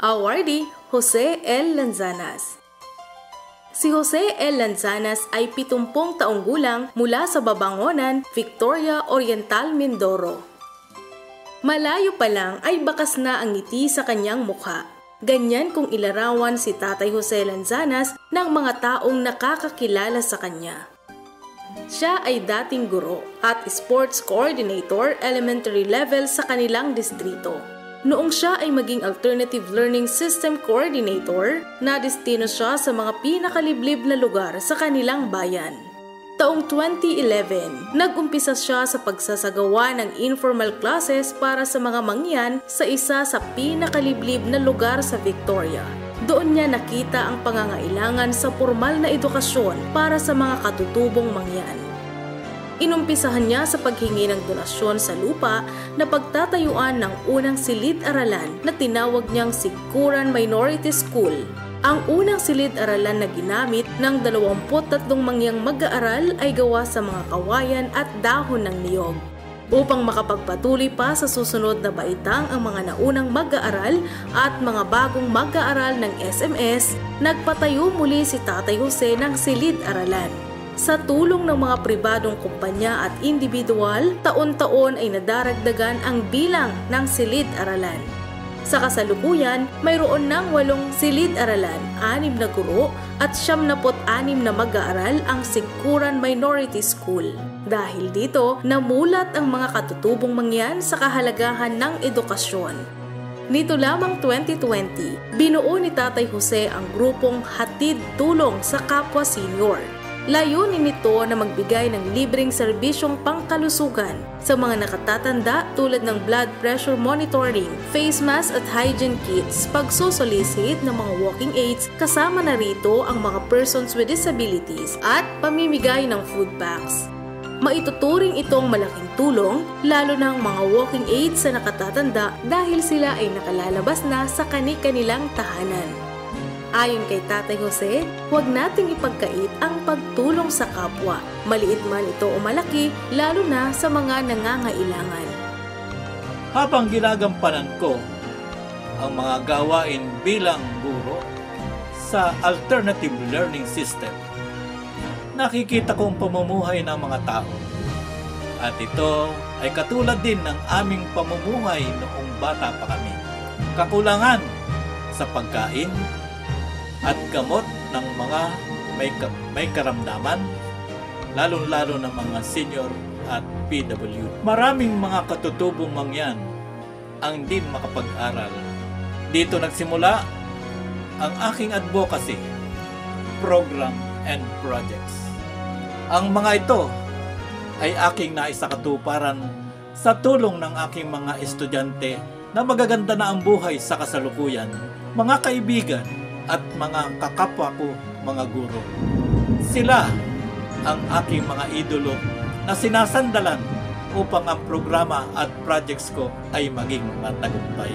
Awardee Jose L. Lanzanas. Si Jose L. Lanzanas ay 70 taong gulang mula sa Babangonan, Victoria Oriental, Mindoro. Malayo pa lang ay bakas na ang ngiti sa kanyang mukha. Ganyan kung ilarawan si Tatay Jose Lanzanas ng mga taong nakakakilala sa kanya. Siya ay dating guro at sports coordinator elementary level sa kanilang distrito. Noong siya ay maging Alternative Learning System Coordinator, nadestino siya sa mga pinakaliblib na lugar sa kanilang bayan. Taong 2011, nag-umpisa siya sa pagsasagawa ng informal classes para sa mga mangyan sa isa sa pinakaliblib na lugar sa Victoria. Doon niya nakita ang pangangailangan sa formal na edukasyon para sa mga katutubong mangyan. Inumpisahan niya sa paghingi ng donasyon sa lupa na pagtatayuan ng unang silid-aralan na tinawag niyang Sikuran Minority School. Ang unang silid-aralan na ginamit ng 23 mangyang mag-aaral ay gawa sa mga kawayan at dahon ng niyog. Upang makapagpatuloy pa sa susunod na baitang ang mga naunang mag-aaral at mga bagong mag-aaral ng SMS, nagpatayo muli si Tatay Jose ng silid-aralan. Sa tulong ng mga pribadong kumpanya at individual, taon-taon ay nadaragdagan ang bilang ng silid-aralan. Sa kasalukuyan, mayroon ng 8 silid-aralan, 6 na guro at 76 na mag-aaral ang Sikuran Minority School. Dahil dito, namulat ang mga katutubong mangyan sa kahalagahan ng edukasyon. Nito lamang 2020, binuo ni Tatay Jose ang grupong Hatid Tulong sa Kapwa Senior. Layunin nito na magbigay ng libreng serbisyong pangkalusugan sa mga nakatatanda tulad ng blood pressure monitoring, face mask at hygiene kits, pagsosolicit ng mga walking aids kasama na rito ang mga persons with disabilities at pamimigay ng food packs. Maituturing itong malaking tulong lalo na ang mga walking aids sa nakatatanda dahil sila ay nakalalabas na sa kani-kanilang tahanan. Ayon kay Tatay Jose, huwag nating ipagkait ang pagtulong sa kapwa, maliit man ito o malaki, lalo na sa mga nangangailangan. Habang ginagampanan ko ang mga gawain bilang guro sa Alternative Learning System, nakikita kong pamumuhay ng mga tao. At ito ay katulad din ng aming pamumuhay noong bata pa kami. Kakulangan sa pagkain at gamot ng mga may karamdaman, lalong-lalo ng mga senior at PW. Maraming mga katutubong mangyan ang din makapag-aral. Dito nagsimula ang aking advocacy, program and projects. Ang mga ito ay aking naisakatuparan sa tulong ng aking mga estudyante na magaganda na ang buhay sa kasalukuyan, mga kaibigan, at mga kakapwa ko mga guro. Sila ang aking mga idolo na sinasandalan upang ang programa at projects ko ay maging matagumpay.